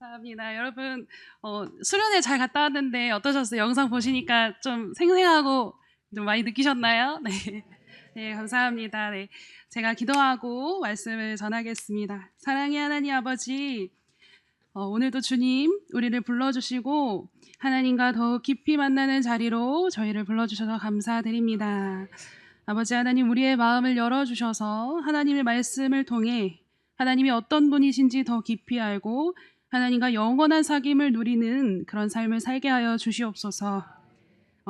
감사합니다. 여러분, 수련회 잘 갔다 왔는데 어떠셨어요? 영상 보시니까 좀 생생하고 좀 많이 느끼셨나요? 네. 네, 감사합니다. 네. 제가 기도하고 말씀을 전하겠습니다. 사랑의 하나님 아버지, 오늘도 주님, 우리를 불러주시고 하나님과 더욱 깊이 만나는 자리로 저희를 불러주셔서 감사드립니다. 아버지 하나님, 우리의 마음을 열어주셔서 하나님의 말씀을 통해 하나님이 어떤 분이신지 더 깊이 알고 하나님과 영원한 사귐을 누리는 그런 삶을 살게 하여 주시옵소서.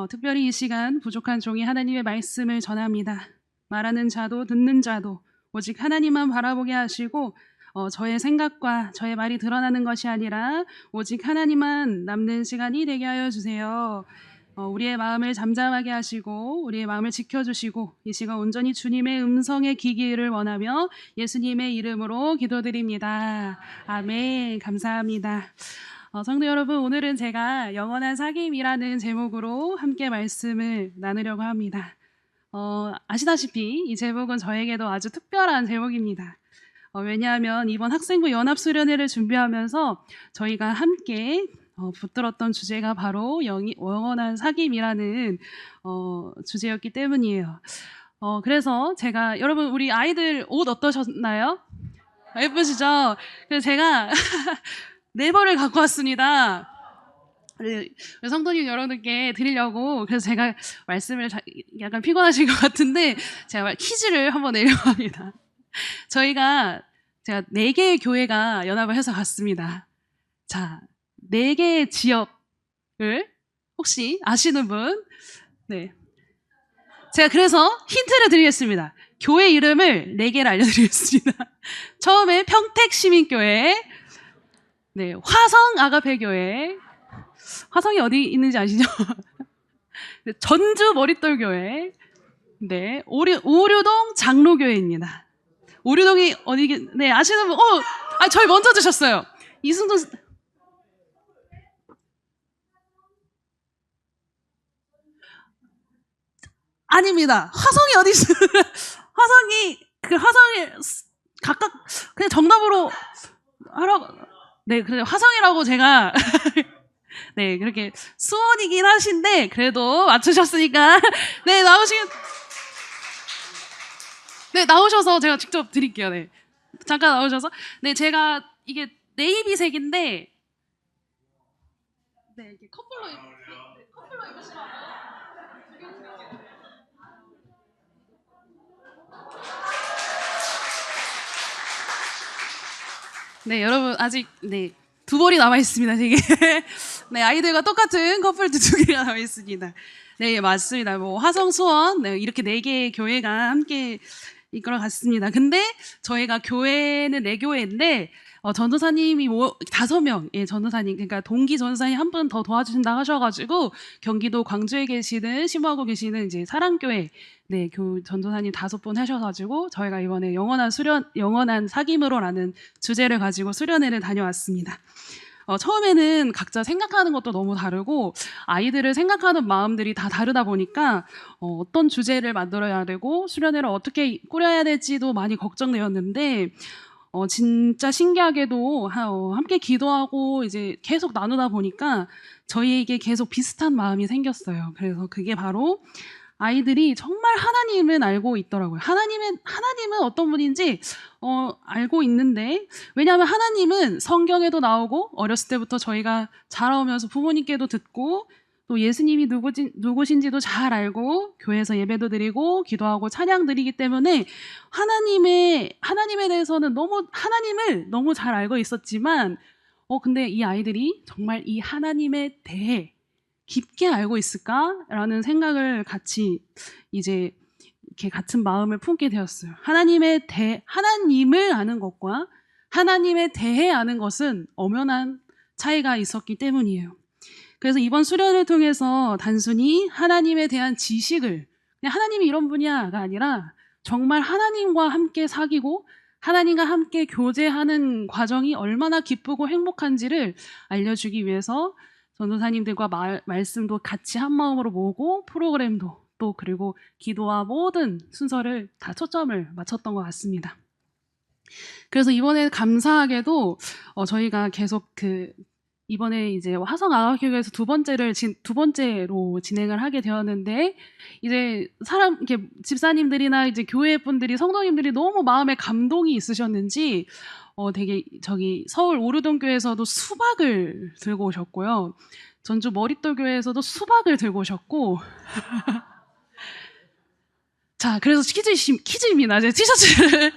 특별히 이 시간 부족한 종이 하나님의 말씀을 전합니다. 말하는 자도 듣는 자도 오직 하나님만 바라보게 하시고 저의 생각과 저의 말이 드러나는 것이 아니라 오직 하나님만 남는 시간이 되게 하여 주세요. 우리의 마음을 잠잠하게 하시고 우리의 마음을 지켜주시고 이 시간 온전히 주님의 음성에 귀기를 원하며 예수님의 이름으로 기도드립니다. 아멘. 감사합니다. 성도 여러분, 오늘은 제가 영원한 사귐이라는 제목으로 함께 말씀을 나누려고 합니다. 아시다시피 이 제목은 저에게도 아주 특별한 제목입니다. 왜냐하면 이번 학생부 연합수련회를 준비하면서 저희가 함께 붙들었던 주제가 바로 영원한 사귐이라는 주제였기 때문이에요. 그래서 제가 여러분 우리 아이들 옷 어떠셨나요? 예쁘시죠? 그래서 제가 네 벌을 갖고 왔습니다. 성도님 여러분들께 드리려고. 그래서 제가 말씀을 약간 피곤하신 것 같은데 제가 퀴즈를 한번 내려고 합니다. 제가 4개의 교회가 연합을 해서 갔습니다. 자, 4개의 지역을 혹시 아시는 분? 네. 제가 그래서 힌트를 드리겠습니다. 교회 이름을 4개를 알려드리겠습니다. 처음에 평택시민교회, 네, 화성 아가페교회, 화성이 어디 있는지 아시죠? 전주 머릿돌교회, 네, 오류동 장로교회입니다. 오류동이 어디, 네, 아시는 분, 저희 먼저 주셨어요. 이승돈, 아닙니다. 화성이 어디 있어요? 화성이 각각, 그냥 정답으로 하라고, 네, 그래, 화성이라고 제가, 네, 그렇게 수원이긴 하신데, 그래도 맞추셨으니까, 네, 나오셔서 제가 직접 드릴게요. 네. 잠깐 나오셔서. 네, 제가 이게 네이비색인데, 네, 이렇게 커플로 입으시면. 네, 여러분, 아직, 네, 2벌이 남아있습니다, 되게. 네, 아이들과 똑같은 커플도 2개가 남아있습니다. 네, 맞습니다. 뭐, 화성, 수원, 네, 이렇게 4개의 교회가 함께 이끌어 갔습니다. 근데 저희가 교회는 4교회인데, 전도사님이 5명, 예, 전도사님, 그러니까 동기 전도사님 한 분 더 도와주신다 하셔가지고, 경기도 광주에 계시는, 심호하고 계시는 이제 사랑교회, 네, 전도사님 5분 하셔가지고, 저희가 이번에 영원한 사귐으로라는 주제를 가지고 수련회를 다녀왔습니다. 처음에는 각자 생각하는 것도 너무 다르고 아이들을 생각하는 마음들이 다 다르다 보니까 어떤 주제를 만들어야 되고 수련회를 어떻게 꾸려야 될지도 많이 걱정되었는데 진짜 신기하게도 함께 기도하고 이제 계속 나누다 보니까 저희에게 계속 비슷한 마음이 생겼어요. 그래서 그게 바로 아이들이 정말 하나님은 알고 있더라고요. 하나님은 어떤 분인지 알고 있는데, 왜냐하면 하나님은 성경에도 나오고 어렸을 때부터 저희가 자라오면서 부모님께도 듣고 또 예수님이 누구신지도 잘 알고 교회에서 예배도 드리고 기도하고 찬양 드리기 때문에 하나님에 대해서는 하나님을 너무 잘 알고 있었지만 근데 이 아이들이 정말 이 하나님에 대해 깊게 알고 있을까라는 생각을 같이 이제 이렇게 같은 마음을 품게 되었어요. 하나님을 아는 것과 하나님에 대해 아는 것은 엄연한 차이가 있었기 때문이에요. 그래서 이번 수련을 통해서 단순히 하나님에 대한 지식을 그냥 하나님이 이런 분이야가 아니라 정말 하나님과 함께 사귀고 하나님과 함께 교제하는 과정이 얼마나 기쁘고 행복한지를 알려주기 위해서 전도사님들과 말씀도 같이 한 마음으로 모으고 프로그램도 그리고 기도와 모든 순서를 다 초점을 맞췄던 것 같습니다. 그래서 이번에 감사하게도 저희가 계속 이번에 이제 화성아가교회에서 두 번째로 진행을 하게 되었는데, 이제 이렇게 집사님들이나 이제 교회 분들이, 성도님들이 너무 마음에 감동이 있으셨는지, 되게 서울 오르돈교회에서도 수박을 들고 오셨고요. 전주 머릿돌교회에서도 수박을 들고 오셨고, 자, 그래서 퀴즈입니다. 제 티셔츠를.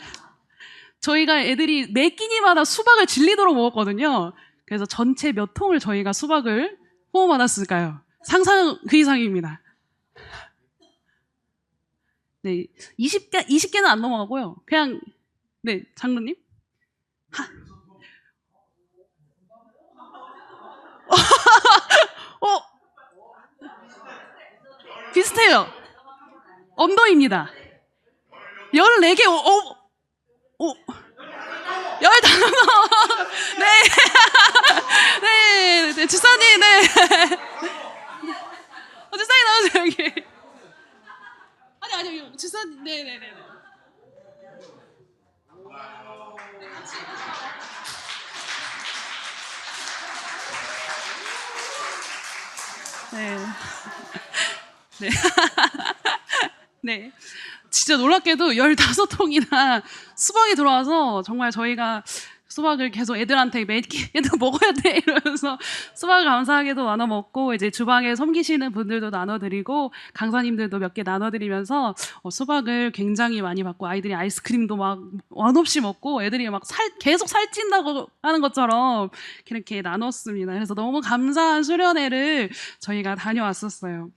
저희가 애들이 매 끼니마다 수박을 질리도록 먹었거든요. 그래서 전체 몇 통을 저희가 수박을 후원받았을까요? 상상 그 이상입니다. 네, 20개는 안 넘어가고요. 그냥, 네, 장로님? 비슷해요. 언더입니다. 14개, 15. 네. 네, 주사님, 네. 주사님 나오세요, 여기. 아니, 주사님, 네네네. 네. 네. 네. 진짜 놀랍게도 15통이나 수박이 들어와서, 정말 저희가 수박을 계속 애들한테 애들 먹어야 돼 이러면서 수박을 감사하게도 나눠 먹고, 이제 주방에 섬기시는 분들도 나눠드리고, 강사님들도 몇 개 나눠드리면서 수박을 굉장히 많이 받고, 아이들이 아이스크림도 막 완없이 먹고, 애들이 막 계속 살찐다고 하는 것처럼 이렇게 나눴습니다. 그래서 너무 감사한 수련회를 저희가 다녀왔었어요.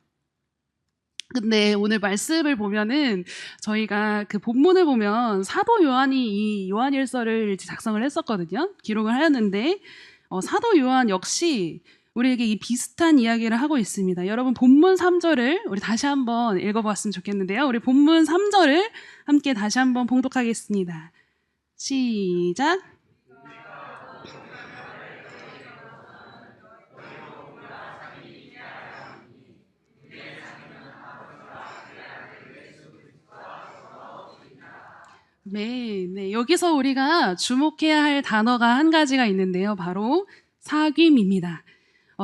근데 오늘 말씀을 보면은, 저희가 그 본문을 보면 사도 요한이 이 요한일서를 작성을 했었거든요. 기록을 하였는데, 사도 요한 역시 우리에게 이 비슷한 이야기를 하고 있습니다. 여러분, 본문 3절을 우리 다시 한번 읽어봤으면 좋겠는데요. 우리 본문 3절을 함께 다시 한번 봉독하겠습니다. 시작. 네. 여기서 우리가 주목해야 할 단어가 한 가지가 있는데요. 바로 사귐입니다.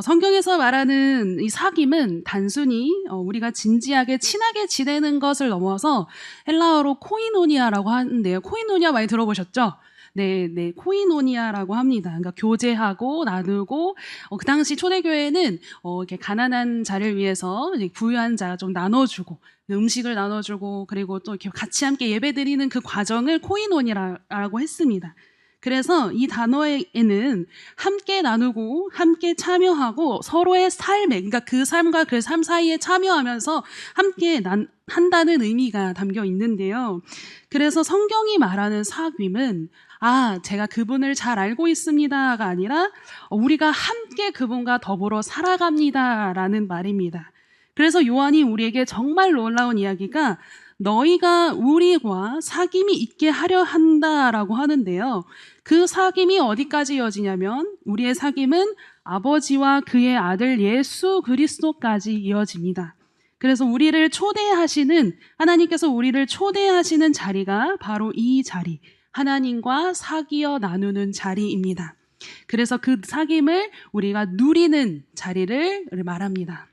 성경에서 말하는 이 사귐은 단순히 우리가 진지하게 친하게 지내는 것을 넘어서 헬라어로 코이노니아라고 하는데요. 코이노니아 많이 들어보셨죠? 네, 코이노니아라고 합니다. 그러니까 교제하고 나누고, 그 당시 초대교회는 이렇게 가난한 자를 위해서 이제 부유한 자 좀 나눠주고, 음식을 나눠주고, 그리고 또 이렇게 같이 함께 예배드리는 그 과정을 코이노니아라고 했습니다. 그래서 이 단어에는 함께 나누고 함께 참여하고 서로의 삶에, 그러니까 그 삶과 그 삶 사이에 참여하면서 함께 한다는 의미가 담겨 있는데요. 그래서 성경이 말하는 사귐은 제가 그분을 잘 알고 있습니다가 아니라 우리가 함께 그분과 더불어 살아갑니다라는 말입니다. 그래서 요한이 우리에게 정말 놀라운 이야기가 너희가 우리와 사귐이 있게 하려 한다라고 하는데요. 그 사귐이 어디까지 이어지냐면 우리의 사귐은 아버지와 그의 아들 예수 그리스도까지 이어집니다. 그래서 하나님께서 우리를 초대하시는 자리가 바로 이 자리, 하나님과 사귀어 나누는 자리입니다. 그래서 그 사귐을 우리가 누리는 자리를 말합니다.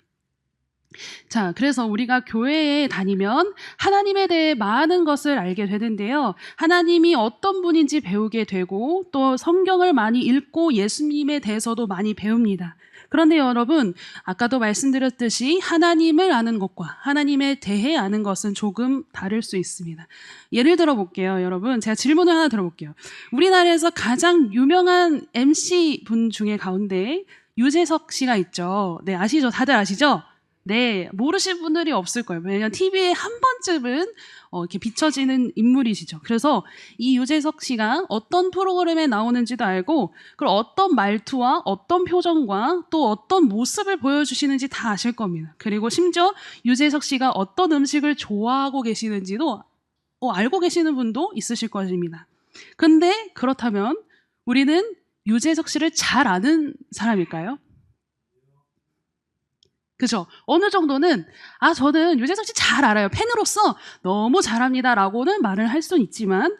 자, 그래서 우리가 교회에 다니면 하나님에 대해 많은 것을 알게 되는데요. 하나님이 어떤 분인지 배우게 되고 또 성경을 많이 읽고 예수님에 대해서도 많이 배웁니다. 그런데 여러분, 아까도 말씀드렸듯이 하나님을 아는 것과 하나님에 대해 아는 것은 조금 다를 수 있습니다. 예를 들어 볼게요, 여러분. 제가 질문을 하나 들어볼게요. 우리나라에서 가장 유명한 MC 분 중에 가운데 유재석 씨가 있죠. 네, 아시죠? 다들 아시죠? 네, 모르실 분들이 없을 거예요. 왜냐면 TV에 한 번쯤은 이렇게 비춰지는 인물이시죠. 그래서 이 유재석 씨가 어떤 프로그램에 나오는지도 알고, 그리고 어떤 말투와 어떤 표정과 또 어떤 모습을 보여주시는지 다 아실 겁니다. 그리고 심지어 유재석 씨가 어떤 음식을 좋아하고 계시는지도 알고 계시는 분도 있으실 것입니다. 근데 그렇다면 우리는 유재석 씨를 잘 아는 사람일까요? 그죠? 어느 정도는 저는 유재석 씨 잘 알아요. 팬으로서 너무 잘합니다라고는 말을 할 수는 있지만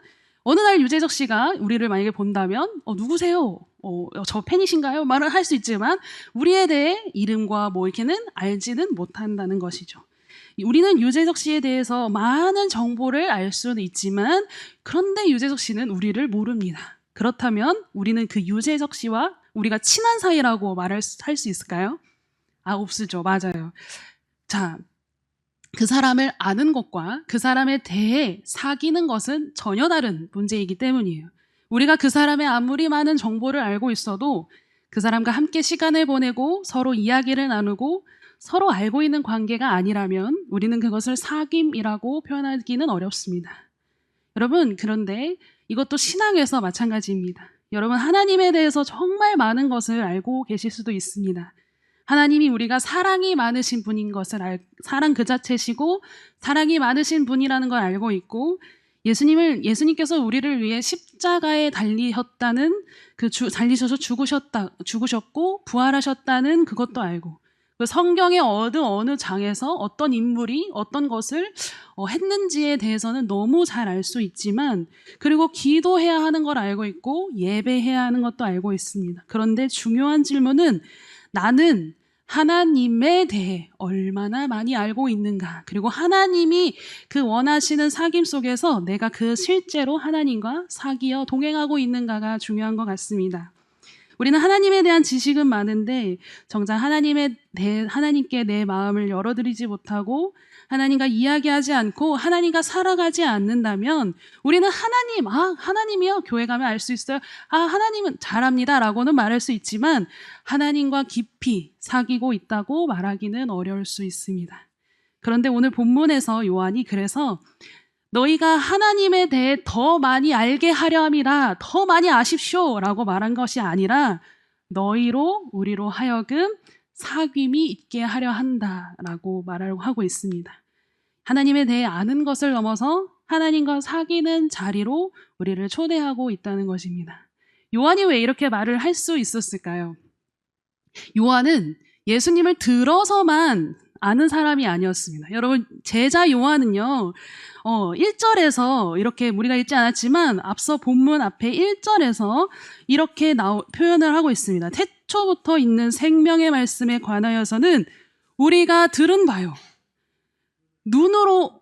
어느 날 유재석 씨가 우리를 만약에 본다면 누구세요? 저 팬이신가요? 말을 할 수 있지만 우리에 대해 이름과 뭐 이렇게는 알지는 못한다는 것이죠. 우리는 유재석 씨에 대해서 많은 정보를 알 수는 있지만 그런데 유재석 씨는 우리를 모릅니다. 그렇다면 우리는 그 유재석 씨와 우리가 친한 사이라고 할 수 있을까요? 없으죠. 맞아요. 자, 그 사람을 아는 것과 그 사람에 대해 사귀는 것은 전혀 다른 문제이기 때문이에요. 우리가 그 사람의 아무리 많은 정보를 알고 있어도 그 사람과 함께 시간을 보내고 서로 이야기를 나누고 서로 알고 있는 관계가 아니라면 우리는 그것을 사귐이라고 표현하기는 어렵습니다. 여러분, 그런데 이것도 신앙에서 마찬가지입니다. 여러분, 하나님에 대해서 정말 많은 것을 알고 계실 수도 있습니다. 하나님이 우리가 사랑이 많으신 분인 것을 사랑 그 자체시고 사랑이 많으신 분이라는 걸 알고 있고 예수님께서 우리를 위해 십자가에 달리셨다는 달리셔서 죽으셨고 부활하셨다는 그것도 알고 그 성경의 어느 장에서 어떤 인물이 어떤 것을 했는지에 대해서는 너무 잘 알 수 있지만 그리고 기도해야 하는 걸 알고 있고 예배해야 하는 것도 알고 있습니다. 그런데 중요한 질문은 나는 하나님에 대해 얼마나 많이 알고 있는가? 그리고 하나님이 그 원하시는 사귐 속에서 내가 실제로 하나님과 사귀어 동행하고 있는가가 중요한 것 같습니다. 우리는 하나님에 대한 지식은 많은데 정작 하나님께 내 마음을 열어드리지 못하고 하나님과 이야기하지 않고 하나님과 살아가지 않는다면 우리는 하나님이요? 교회 가면 알 수 있어요. 하나님은 잘합니다 라고는 말할 수 있지만 하나님과 깊이 사귀고 있다고 말하기는 어려울 수 있습니다. 그런데 오늘 본문에서 요한이 그래서 너희가 하나님에 대해 더 많이 알게 하려 함이라 더 많이 아십시오 라고 말한 것이 아니라 우리로 하여금 사귐이 있게 하려 한다라고 말하고 하고 있습니다. 하나님에 대해 아는 것을 넘어서 하나님과 사귀는 자리로 우리를 초대하고 있다는 것입니다. 요한이 왜 이렇게 말을 할 수 있었을까요? 요한은 예수님을 들어서만 아는 사람이 아니었습니다. 여러분, 제자 요한은요 1절에서 이렇게 우리가 읽지 않았지만 앞서 본문 앞에 1절에서 이렇게 표현을 하고 있습니다. 태초부터 있는 생명의 말씀에 관하여서는 우리가 들은 바요, 눈으로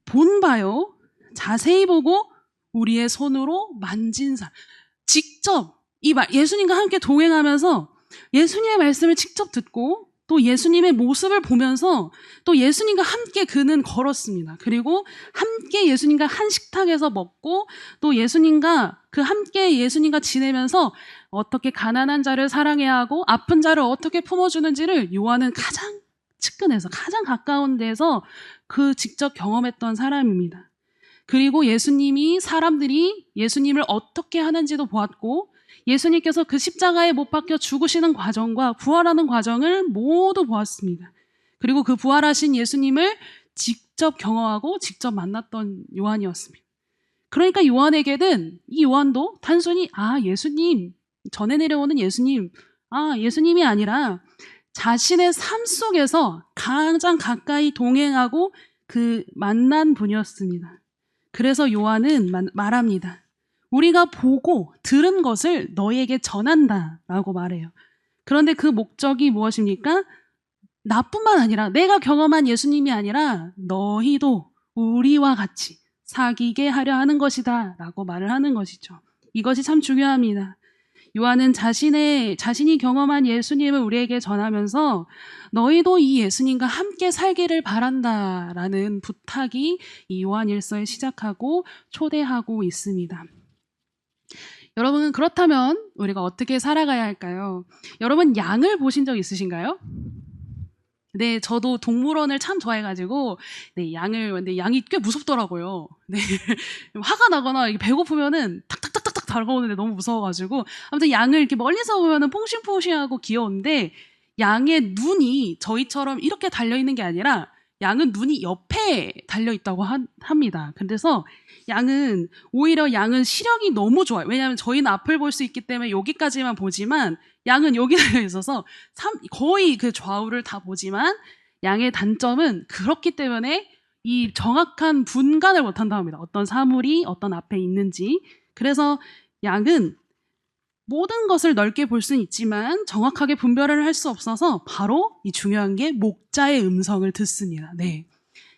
본 바요, 자세히 보고 우리의 손으로 만진 사. 직접 예수님과 함께 동행하면서 예수님의 말씀을 직접 듣고 또 예수님의 모습을 보면서 또 예수님과 함께 그는 걸었습니다. 그리고 함께 예수님과 한 식탁에서 먹고 또 함께 예수님과 지내면서 어떻게 가난한 자를 사랑해야 하고 아픈 자를 어떻게 품어주는지를 요한은 가장 측근에서 가장 가까운 데서 직접 경험했던 사람입니다. 그리고 사람들이 예수님을 어떻게 하는지도 보았고 예수님께서 그 십자가에 못 박혀 죽으시는 과정과 부활하는 과정을 모두 보았습니다. 그리고 그 부활하신 예수님을 직접 경험하고 직접 만났던 요한이었습니다. 그러니까 이 요한도 단순히 예수님, 전에 내려오는 예수님이 아니라 자신의 삶 속에서 가장 가까이 동행하고 만난 분이었습니다. 그래서 요한은 말합니다. 우리가 보고 들은 것을 너희에게 전한다라고 말해요. 그런데 그 목적이 무엇입니까? 나뿐만 아니라 내가 경험한 예수님이 아니라 너희도 우리와 같이 사귀게 하려 하는 것이다 라고 말을 하는 것이죠. 이것이 참 중요합니다. 요한은 자신이 경험한 예수님을 우리에게 전하면서 너희도 이 예수님과 함께 살기를 바란다라는 부탁이 이 요한일서에 시작하고 초대하고 있습니다. 여러분, 그렇다면 우리가 어떻게 살아가야 할까요? 여러분, 양을 보신 적 있으신가요? 네, 저도 동물원을 참 좋아해가지고 근데 양이 꽤 무섭더라고요. 네, 화가 나거나 배고프면은 탁탁탁탁탁 다가오는데 너무 무서워가지고 아무튼 양을 이렇게 멀리서 보면은 퐁신퐁신하고 귀여운데 양의 눈이 저희처럼 이렇게 달려있는 게 아니라 양은 눈이 옆에 달려있다고 합니다. 그래서 오히려 양은 시력이 너무 좋아요. 왜냐하면 저희는 앞을 볼 수 있기 때문에 여기까지만 보지만 양은 여기 달려있어서 거의 그 좌우를 다 보지만 양의 단점은 그렇기 때문에 이 정확한 분간을 못한다고 합니다. 어떤 사물이 어떤 앞에 있는지. 그래서 양은 모든 것을 넓게 볼 수는 있지만 정확하게 분별을 할 수 없어서 바로 이 중요한 게 목자의 음성을 듣습니다. 네.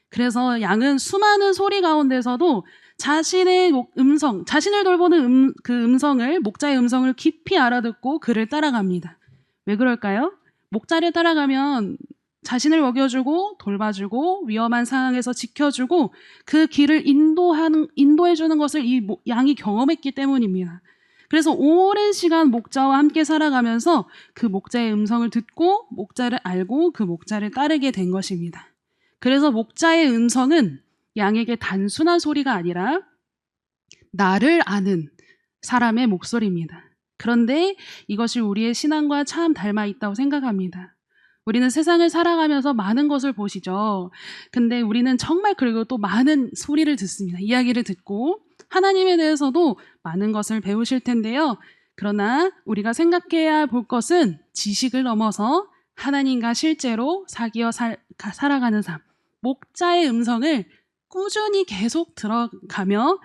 그래서 양은 수많은 소리 가운데서도 자신의 음성, 자신을 돌보는 그 음성을, 목자의 음성을 깊이 알아듣고 그를 따라갑니다. 왜 그럴까요? 목자를 따라가면 자신을 먹여주고 돌봐주고 위험한 상황에서 지켜주고 그 길을 인도해주는 것을 이 양이 경험했기 때문입니다. 그래서 오랜 시간 목자와 함께 살아가면서 그 목자의 음성을 듣고 목자를 알고 그 목자를 따르게 된 것입니다. 그래서 목자의 음성은 양에게 단순한 소리가 아니라 나를 아는 사람의 목소리입니다. 그런데 이것이 우리의 신앙과 참 닮아 있다고 생각합니다. 우리는 세상을 살아가면서 많은 것을 보시죠. 근데 우리는 정말 그리고 또 많은 소리를 듣습니다. 이야기를 듣고 하나님에 대해서도 많은 것을 배우실 텐데요. 그러나 우리가 생각해야 볼 것은 지식을 넘어서 하나님과 실제로 사귀어 살아가는 삶, 목자의 음성을 꾸준히 계속 들어가며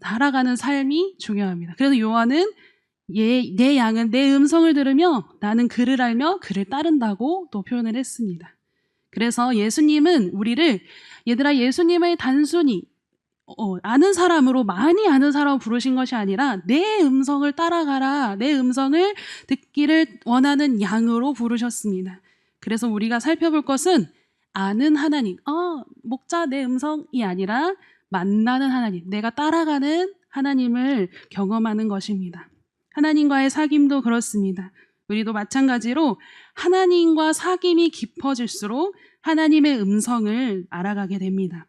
살아가는 삶이 중요합니다. 그래서 요한은 내 양은 내 음성을 들으며 나는 그를 알며 그를 따른다고 또 표현을 했습니다. 그래서 예수님은 우리를 얘들아 예수님을 단순히 아는 사람으로 많이 아는 사람으로 부르신 것이 아니라 내 음성을 따라가라, 내 음성을 듣기를 원하는 양으로 부르셨습니다. 그래서 우리가 살펴볼 것은 아는 하나님, 목자 내 음성이 아니라 만나는 하나님, 내가 따라가는 하나님을 경험하는 것입니다. 하나님과의 사귐도 그렇습니다. 우리도 마찬가지로 하나님과 사귐이 깊어질수록 하나님의 음성을 알아가게 됩니다.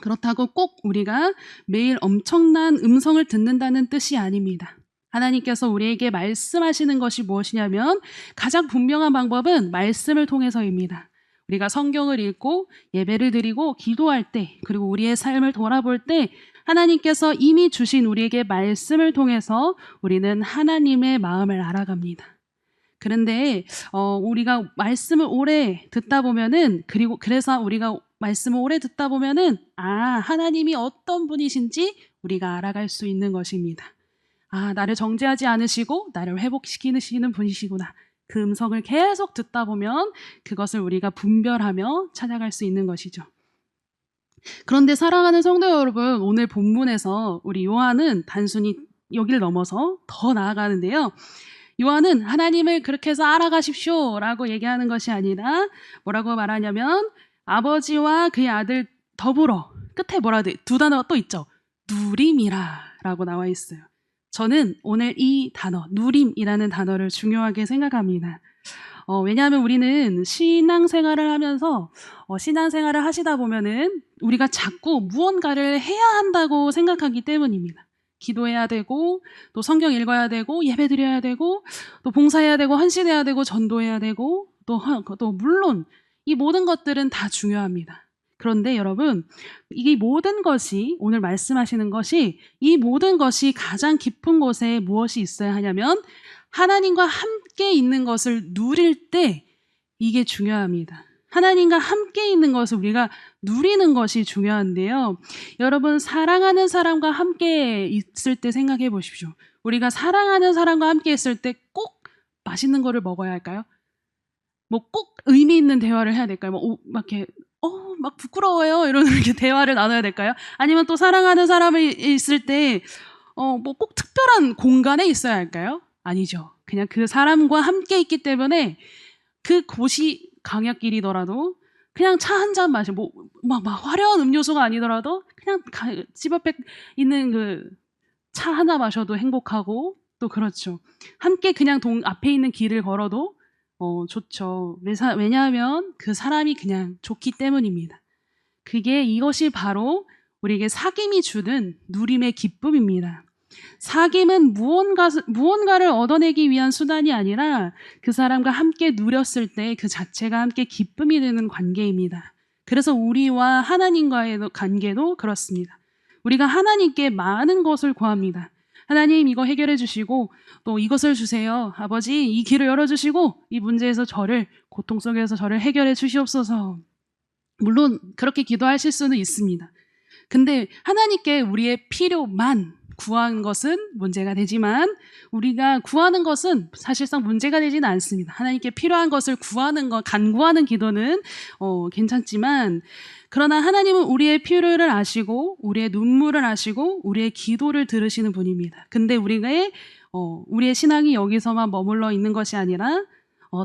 그렇다고 꼭 우리가 매일 엄청난 음성을 듣는다는 뜻이 아닙니다. 하나님께서 우리에게 말씀하시는 것이 무엇이냐면 가장 분명한 방법은 말씀을 통해서입니다. 우리가 성경을 읽고 예배를 드리고 기도할 때 그리고 우리의 삶을 돌아볼 때 하나님께서 이미 주신 우리에게 말씀을 통해서 우리는 하나님의 마음을 알아갑니다. 그런데 우리가 말씀을 오래 듣다 보면은 그래서 우리가 말씀을 오래 듣다 보면은 하나님이 어떤 분이신지 우리가 알아갈 수 있는 것입니다. 나를 정죄하지 않으시고 나를 회복시키시는 분이시구나. 그 음성을 계속 듣다 보면 그것을 우리가 분별하며 찾아갈 수 있는 것이죠. 그런데 사랑하는 성도 여러분, 오늘 본문에서 우리 요한은 단순히 여기를 넘어서 더 나아가는데요. 요한은 하나님을 그렇게 해서 알아가십시오 라고 얘기하는 것이 아니라 뭐라고 말하냐면 아버지와 그의 아들 더불어 끝에 두 단어가 또 있죠. 누림이라 라고 나와 있어요. 저는 오늘 이 단어 누림이라는 단어를 중요하게 생각합니다. 왜냐하면 우리는 신앙생활을 하면서 신앙생활을 하시다 보면은 우리가 자꾸 무언가를 해야 한다고 생각하기 때문입니다. 기도해야 되고 또 성경 읽어야 되고 예배 드려야 되고 또 봉사해야 되고 헌신해야 되고 전도해야 되고 또 물론 이 모든 것들은 다 중요합니다. 그런데 여러분 이 모든 것이 오늘 말씀하시는 것이 이 모든 것이 가장 깊은 곳에 무엇이 있어야 하냐면 하나님과 함께 있는 것을 누릴 때 이게 중요합니다. 하나님과 함께 있는 것을 우리가 누리는 것이 중요한데요. 여러분 사랑하는 사람과 함께 있을 때 생각해 보십시오. 우리가 사랑하는 사람과 함께 있을 때 꼭 맛있는 거를 먹어야 할까요? 뭐 꼭 의미 있는 대화를 해야 될까요? 막 이렇게 막 부끄러워요 이러는 이렇게 대화를 나눠야 될까요? 아니면 또 사랑하는 사람이 있을 때 뭐 꼭 특별한 공간에 있어야 할까요? 아니죠. 그냥 그 사람과 함께 있기 때문에 그 곳이 강약길이더라도 그냥 차 한 잔 마시고 막 화려한 음료수가 아니더라도 그냥 집 앞에 있는 그 차 하나 마셔도 행복하고 또 그렇죠. 함께 그냥 앞에 있는 길을 걸어도 좋죠. 왜냐하면 그 사람이 그냥 좋기 때문입니다. 이것이 바로 우리에게 사귐이 주는 누림의 기쁨입니다. 사귐은 무언가를 얻어내기 위한 수단이 아니라 그 사람과 함께 누렸을 때 그 자체가 함께 기쁨이 되는 관계입니다. 그래서 우리와 하나님과의 관계도 그렇습니다. 우리가 하나님께 많은 것을 구합니다. 하나님 이거 해결해 주시고 또 이것을 주세요. 아버지 이 길을 열어주시고 이 문제에서 고통 속에서 저를 해결해 주시옵소서. 물론 그렇게 기도하실 수는 있습니다. 근데 하나님께 우리의 필요만 구하는 것은 문제가 되지만 우리가 구하는 것은 사실상 문제가 되지는 않습니다. 하나님께 필요한 것을 구하는 것, 간구하는 기도는 괜찮지만 그러나 하나님은 우리의 필요를 아시고 우리의 눈물을 아시고 우리의 기도를 들으시는 분입니다. 근데 우리의 신앙이 여기서만 머물러 있는 것이 아니라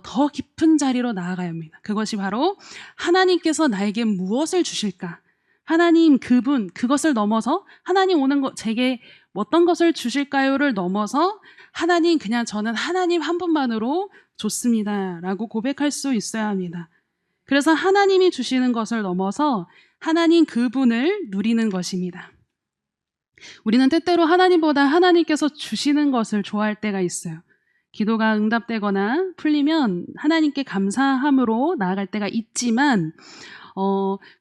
더 깊은 자리로 나아가야 합니다. 그것이 바로 하나님께서 나에게 무엇을 주실까? 하나님 그분 그것을 넘어서 하나님 제게 어떤 것을 주실까요를 넘어서 하나님 그냥 저는 하나님 한 분만으로 좋습니다 라고 고백할 수 있어야 합니다. 그래서 하나님이 주시는 것을 넘어서 하나님 그분을 누리는 것입니다. 우리는 때때로 하나님보다 하나님께서 주시는 것을 좋아할 때가 있어요. 기도가 응답되거나 풀리면 하나님께 감사함으로 나아갈 때가 있지만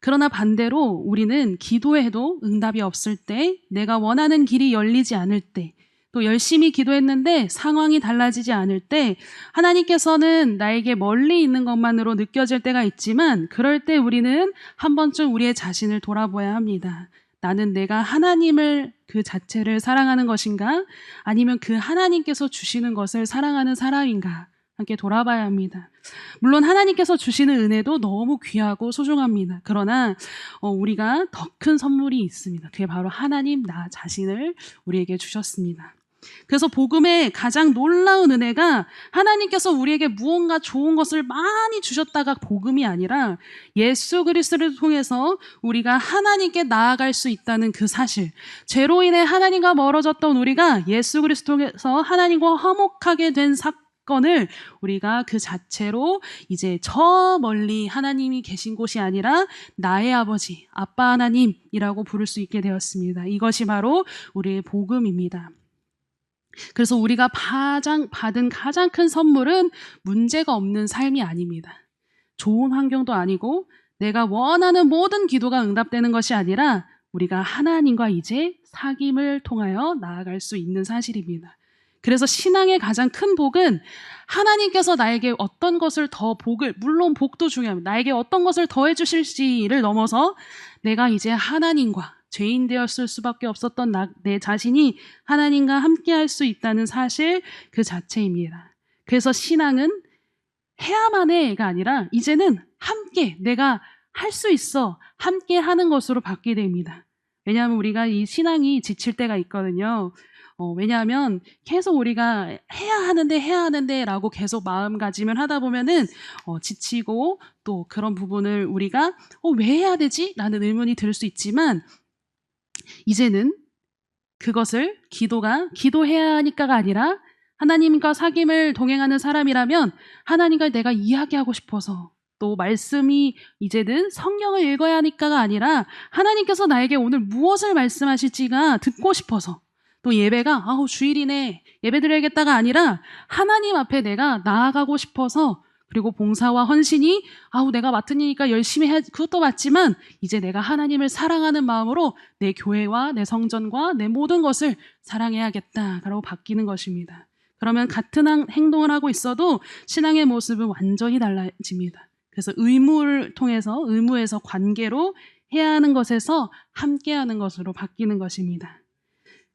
그러나 반대로 우리는 기도해도 응답이 없을 때, 내가 원하는 길이 열리지 않을 때, 또 열심히 기도했는데 상황이 달라지지 않을 때 하나님께서는 나에게 멀리 있는 것만으로 느껴질 때가 있지만 그럴 때 우리는 한 번쯤 우리의 자신을 돌아보아야 합니다. 나는 내가 하나님을 그 자체를 사랑하는 것인가? 아니면 그 하나님께서 주시는 것을 사랑하는 사람인가? 함께 돌아봐야 합니다. 물론 하나님께서 주시는 은혜도 너무 귀하고 소중합니다. 그러나 우리가 더 큰 선물이 있습니다. 그게 바로 하나님 나 자신을 우리에게 주셨습니다. 그래서 복음의 가장 놀라운 은혜가 하나님께서 우리에게 무언가 좋은 것을 많이 주셨다가 복음이 아니라 예수 그리스도를 통해서 우리가 하나님께 나아갈 수 있다는 그 사실, 죄로 인해 하나님과 멀어졌던 우리가 예수 그리스도에서 하나님과 화목하게 된 사건을 우리가 그 자체로 이제 저 멀리 하나님이 계신 곳이 아니라 나의 아버지, 아빠 하나님이라고 부를 수 있게 되었습니다. 이것이 바로 우리의 복음입니다. 그래서 우리가 받은 가장 큰 선물은 문제가 없는 삶이 아닙니다. 좋은 환경도 아니고 내가 원하는 모든 기도가 응답되는 것이 아니라 우리가 하나님과 이제 사귐을 통하여 나아갈 수 있는 사실입니다. 그래서 신앙의 가장 큰 복은 하나님께서 나에게 어떤 것을 물론 복도 중요합니다. 나에게 어떤 것을 더해 주실지를 넘어서 내가 이제 하나님과 죄인 되었을 수밖에 없었던 내 자신이 하나님과 함께 할 수 있다는 사실 그 자체입니다. 그래서 신앙은 해야만 해가 아니라 이제는 함께 내가 할 수 있어 함께 하는 것으로 바뀌게 됩니다. 왜냐하면 우리가 이 신앙이 지칠 때가 있거든요. 왜냐하면 계속 우리가 해야 하는데 라고 계속 마음가짐을 하다 보면은 지치고 또 그런 부분을 우리가 왜 해야 되지? 라는 의문이 들 수 있지만 이제는 그것을 기도해야 하니까가 아니라 하나님과 사귐을 동행하는 사람이라면 하나님과 내가 이야기하고 싶어서 또 말씀이 이제는 성경을 읽어야 하니까가 아니라 하나님께서 나에게 오늘 무엇을 말씀하실지가 듣고 싶어서 또 예배가 주일이네 예배 드려야겠다가 아니라 하나님 앞에 내가 나아가고 싶어서 그리고 봉사와 헌신이 내가 맡은 일이니까 열심히 해야지 그것도 맞지만 이제 내가 하나님을 사랑하는 마음으로 내 교회와 내 성전과 내 모든 것을 사랑해야겠다라고 바뀌는 것입니다. 그러면 같은 행동을 하고 있어도 신앙의 모습은 완전히 달라집니다. 그래서 의무에서 관계로 해야 하는 것에서 함께하는 것으로 바뀌는 것입니다.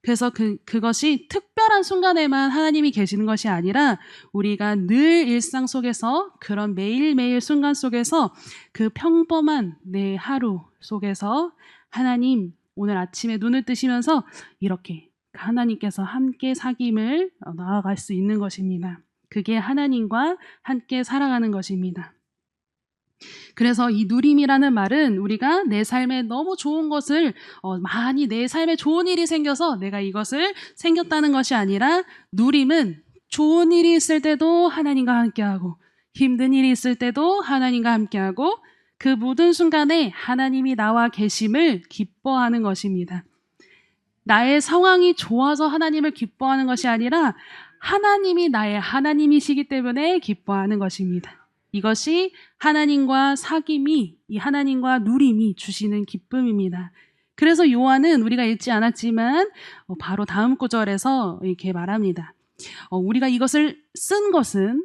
그래서 그것이 특별한 순간에만 하나님이 계시는 것이 아니라 우리가 늘 일상 속에서 그런 매일매일 순간 속에서 그 평범한 내 하루 속에서 하나님 오늘 아침에 눈을 뜨시면서 이렇게 하나님께서 함께 사귐을 나아갈 수 있는 것입니다. 그게 하나님과 함께 살아가는 것입니다. 그래서 이 누림이라는 말은 우리가 내 삶에 너무 좋은 것을 많이 내 삶에 좋은 일이 생겨서 내가 이것을 생겼다는 것이 아니라 누림은 좋은 일이 있을 때도 하나님과 함께하고 힘든 일이 있을 때도 하나님과 함께하고 그 모든 순간에 하나님이 나와 계심을 기뻐하는 것입니다. 나의 상황이 좋아서 하나님을 기뻐하는 것이 아니라 하나님이 나의 하나님이시기 때문에 기뻐하는 것입니다. 이것이 하나님과 사귐이 이 하나님과 누림이 주시는 기쁨입니다. 그래서 요한은 우리가 읽지 않았지만 바로 다음 구절에서 이렇게 말합니다. 우리가 이것을 쓴 것은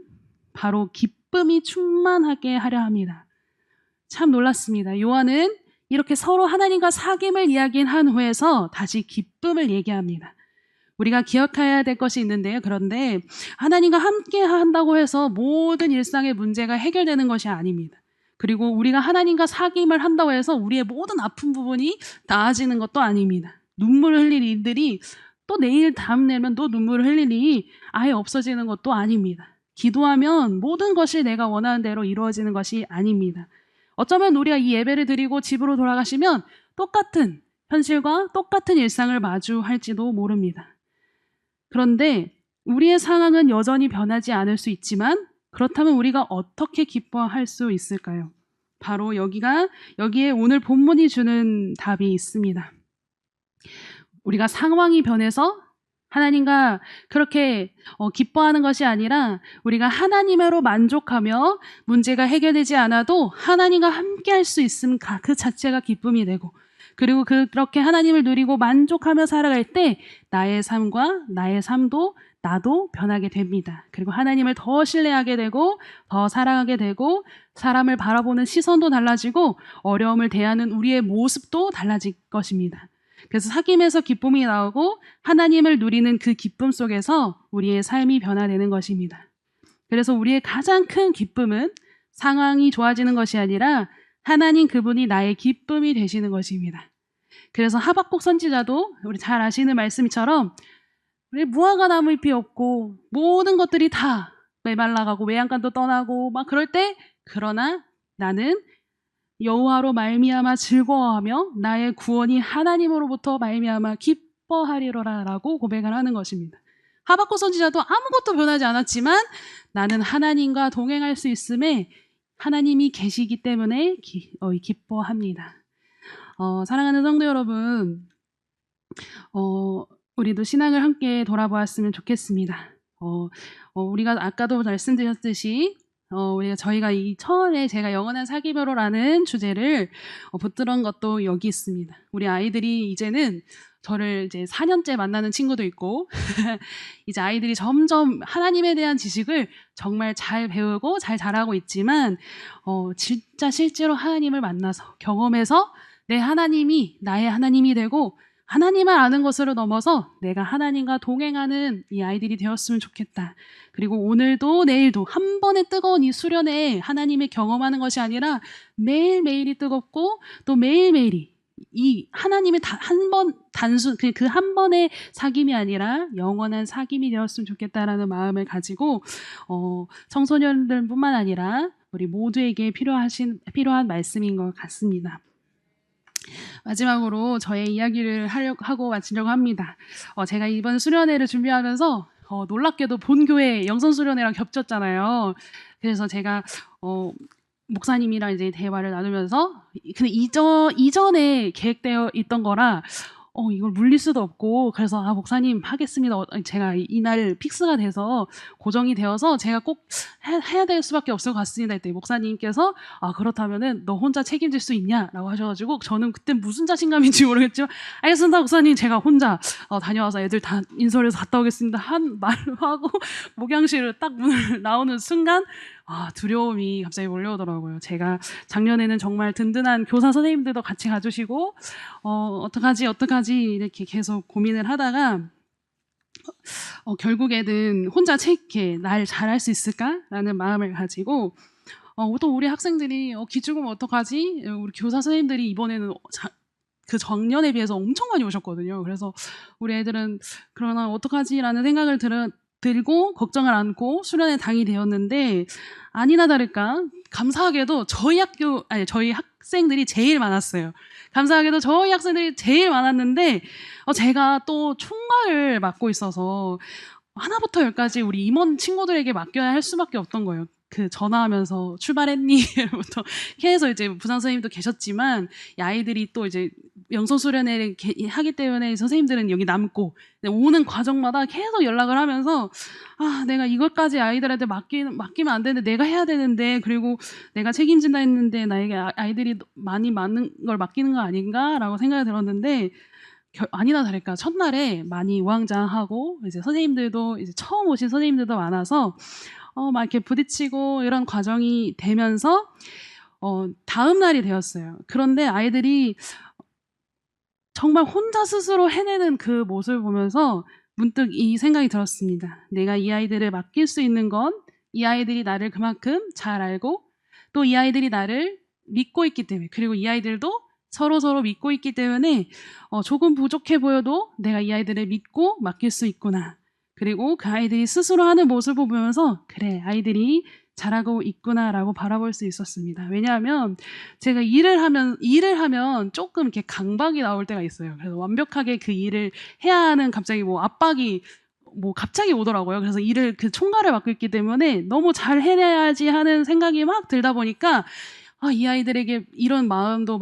바로 기쁨이 충만하게 하려 합니다. 참 놀랐습니다. 요한은 이렇게 서로 하나님과 사귐을 이야기한 후에서 다시 기쁨을 얘기합니다. 우리가 기억해야 될 것이 있는데요. 그런데 하나님과 함께 한다고 해서 모든 일상의 문제가 해결되는 것이 아닙니다. 그리고 우리가 하나님과 사귐을 한다고 해서 우리의 모든 아픈 부분이 나아지는 것도 아닙니다. 눈물을 흘릴 일들이 또 내일 다음 내면 또 눈물을 흘릴 일이 아예 없어지는 것도 아닙니다. 기도하면 모든 것이 내가 원하는 대로 이루어지는 것이 아닙니다. 어쩌면 우리가 이 예배를 드리고 집으로 돌아가시면 똑같은 현실과 똑같은 일상을 마주할지도 모릅니다. 그런데 우리의 상황은 여전히 변하지 않을 수 있지만 그렇다면 우리가 어떻게 기뻐할 수 있을까요? 바로 여기에 오늘 본문이 주는 답이 있습니다. 우리가 상황이 변해서 하나님과 그렇게 기뻐하는 것이 아니라 우리가 하나님으로 만족하며 문제가 해결되지 않아도 하나님과 함께 할 수 있음 그 자체가 기쁨이 되고 그리고 그렇게 하나님을 누리고 만족하며 살아갈 때 나의 삶과 나의 삶도 나도 변하게 됩니다. 그리고 하나님을 더 신뢰하게 되고 더 사랑하게 되고 사람을 바라보는 시선도 달라지고 어려움을 대하는 우리의 모습도 달라질 것입니다. 그래서 사귐에서 기쁨이 나오고 하나님을 누리는 그 기쁨 속에서 우리의 삶이 변화되는 것입니다. 그래서 우리의 가장 큰 기쁨은 상황이 좋아지는 것이 아니라 하나님 그분이 나의 기쁨이 되시는 것입니다. 그래서 하박국 선지자도 우리 잘 아시는 말씀처럼 우리 무화과 나무 잎이 없고 모든 것들이 다 메말라가고 외양간도 떠나고 막 그럴 때 그러나 나는 여호와로 말미암아 즐거워하며 나의 구원이 하나님으로부터 말미암아 기뻐하리로라라고 고백을 하는 것입니다. 하박국 선지자도 아무것도 변하지 않았지만 나는 하나님과 동행할 수 있음에 하나님이 계시기 때문에 기뻐합니다. 사랑하는 성도 여러분, 우리도 신앙을 함께 돌아보았으면 좋겠습니다. 우리가 아까도 말씀드렸듯이 저희가 이 처음에 제가 영원한 사귐으로라는 주제를 붙들은 것도 여기 있습니다. 우리 아이들이 이제는 저를 이제 4년째 만나는 친구도 있고 이제 아이들이 점점 하나님에 대한 지식을 정말 잘 배우고 잘 자라고 있지만 진짜 실제로 하나님을 만나서 경험해서 내 하나님이 나의 하나님이 되고 하나님을 아는 것으로 넘어서 내가 하나님과 동행하는 이 아이들이 되었으면 좋겠다. 그리고 오늘도 내일도 한 번의 뜨거운 이 수련에 하나님을 경험하는 것이 아니라 매일매일이 뜨겁고 또 매일매일이 이 하나님의 단순 그 한 번의 사귐이 아니라 영원한 사귐이 되었으면 좋겠다라는 마음을 가지고 청소년들뿐만 아니라 우리 모두에게 필요한 말씀인 것 같습니다. 마지막으로 저의 이야기를 하고 마치려고 합니다. 제가 이번 수련회를 준비하면서 놀랍게도 본교회 영성수련회랑 겹쳤잖아요. 그래서 제가 목사님이랑 이제 대화를 나누면서 근데 이전에 계획되어 있던 거라 이걸 물릴 수도 없고 그래서 목사님 하겠습니다. 제가 이날 픽스가 돼서 고정이 되어서 제가 꼭 해야 될 수밖에 없을 것 같습니다. 그때 목사님께서 그렇다면은 너 혼자 책임질 수 있냐라고 하셔가지고 저는 그때 무슨 자신감인지 모르겠지만 알겠습니다 목사님 제가 혼자 다녀와서 애들 다 인솔해서 갔다 오겠습니다 한 말을 하고 목양실을 딱 문을 나오는 순간 두려움이 갑자기 몰려오더라고요. 제가 작년에는 정말 든든한 교사 선생님들도 같이 가주시고 어떡하지 이렇게 계속 고민을 하다가 결국에는 혼자 날 잘할 수 있을까라는 마음을 가지고 또 우리 학생들이 기죽으면 어떡하지? 우리 교사 선생님들이 이번에는 그 작년에 비해서 엄청 많이 오셨거든요. 그래서 우리 애들은 그러나 어떡하지라는 생각을 들고 걱정을 안고 수련회 당이 되었는데 아니나 다를까 감사하게도 저희 학생들이 제일 많았어요. 감사하게도 저희 학생들이 제일 많았는데 제가 또 총괄을 맡고 있어서 하나부터 열까지 우리 임원 친구들에게 맡겨야 할 수밖에 없던 거예요. 전화하면서 출발했니? 부터 계속 이제 부장 선생님도 계셨지만 이 아이들이 또 이제 영성 수련회를 하기 때문에 선생님들은 여기 남고 오는 과정마다 계속 연락을 하면서 내가 이것까지 아이들한테 맡기면 안 되는데 내가 해야 되는데 그리고 내가 책임진다 했는데 나에게 아이들이 많이 많은 걸 맡기는 거 아닌가라고 생각이 들었는데 아니나 다를까 첫날에 많이 우왕좌왕하고 이제 선생님들도 이제 처음 오신 선생님들도 많아서 막 이렇게 부딪히고 이런 과정이 되면서 다음 날이 되었어요. 그런데 아이들이 정말 혼자 스스로 해내는 그 모습을 보면서 문득 이 생각이 들었습니다. 내가 이 아이들을 맡길 수 있는 건 이 아이들이 나를 그만큼 잘 알고 또 이 아이들이 나를 믿고 있기 때문에, 그리고 이 아이들도 서로 믿고 있기 때문에 조금 부족해 보여도 내가 이 아이들을 믿고 맡길 수 있구나. 그리고 그 아이들이 스스로 하는 모습을 보면서 그래, 아이들이 잘하고 있구나라고 바라볼 수 있었습니다. 왜냐하면 제가 일을 하면 조금 이렇게 강박이 나올 때가 있어요. 그래서 완벽하게 그 일을 해야 하는 갑자기 압박이 갑자기 오더라고요. 그래서 일을 그 총괄을 맡고 있기 때문에 너무 잘 해내야지 하는 생각이 막 들다 보니까 이 아이들에게 이런 마음도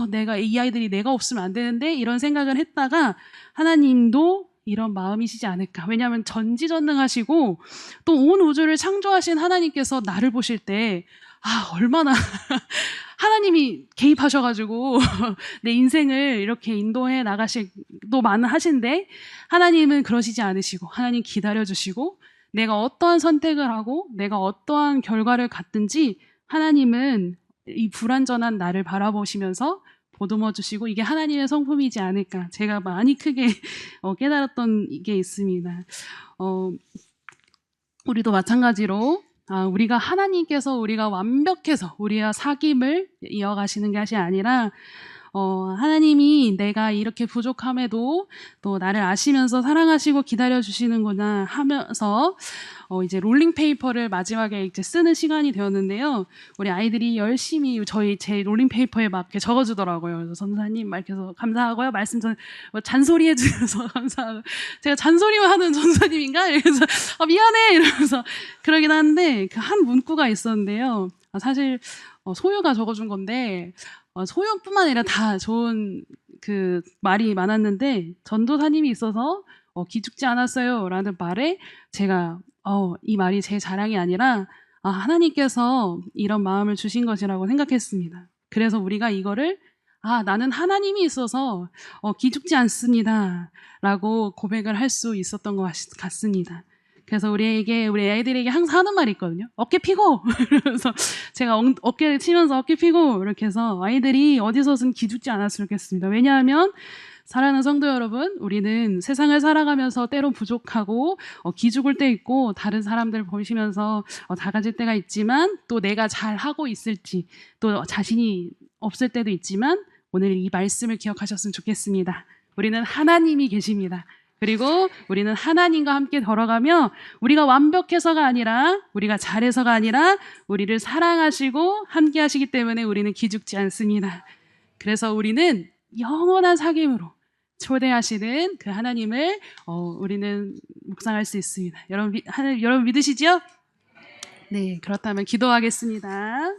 내가 이 아이들이 내가 없으면 안 되는데 이런 생각을 했다가 하나님도 이런 마음이시지 않을까. 왜냐하면 전지전능하시고 또 온 우주를 창조하신 하나님께서 나를 보실 때 얼마나 하나님이 개입하셔가지고 내 인생을 이렇게 인도해 나가시도 많은 하신데 하나님은 그러시지 않으시고 하나님 기다려주시고 내가 어떠한 선택을 하고 내가 어떠한 결과를 갖든지 하나님은 이 불완전한 나를 바라보시면서 보듬어 주시고 이게 하나님의 성품이지 않을까. 제가 많이 크게 깨달았던 게 있습니다. 우리도 마찬가지로 우리가 하나님께서 우리가 완벽해서 우리와 사귐을 이어가시는 것이 아니라 하나님이 내가 이렇게 부족함에도 또 나를 아시면서 사랑하시고 기다려주시는구나 하면서 이제 롤링페이퍼를 마지막에 이제 쓰는 시간이 되었는데요. 우리 아이들이 열심히 제 롤링페이퍼에 막 이렇게 적어주더라고요. 그래서 전도사님 막 이렇게 해서 감사하고요. 잔소리해 주셔서 감사하고. 제가 잔소리만 하는 전도사님인가? 이러면서 미안해! 이러면서 그러긴 하는데 그 한 문구가 있었는데요. 사실 소유가 적어준 건데 소유뿐만 아니라 다 좋은 그 말이 많았는데 전도사님이 있어서 기죽지 않았어요 라는 말에 제가 이 말이 제 자랑이 아니라 하나님께서 이런 마음을 주신 것이라고 생각했습니다. 그래서 우리가 이거를 나는 하나님이 있어서 기죽지 않습니다 라고 고백을 할 수 있었던 것 같습니다. 그래서 우리 애들에게 항상 하는 말이 있거든요. 어깨 피고! 그래서 제가 어깨를 치면서 어깨 피고! 이렇게 해서 아이들이 어디서든 기죽지 않았으면 좋겠습니다. 왜냐하면 사랑하는 성도 여러분, 우리는 세상을 살아가면서 때로 부족하고 기죽을 때 있고 다른 사람들 보시면서 작아질 때가 있지만 또 내가 잘하고 있을지 또 자신이 없을 때도 있지만 오늘 이 말씀을 기억하셨으면 좋겠습니다. 우리는 하나님이 계십니다. 그리고 우리는 하나님과 함께 걸어가며 우리가 완벽해서가 아니라 우리가 잘해서가 아니라 우리를 사랑하시고 함께 하시기 때문에 우리는 기죽지 않습니다. 그래서 우리는 영원한 사귐으로 초대하시는 그 하나님을 우리는 묵상할 수 있습니다. 여러분 믿으시죠? 네, 그렇다면 기도하겠습니다.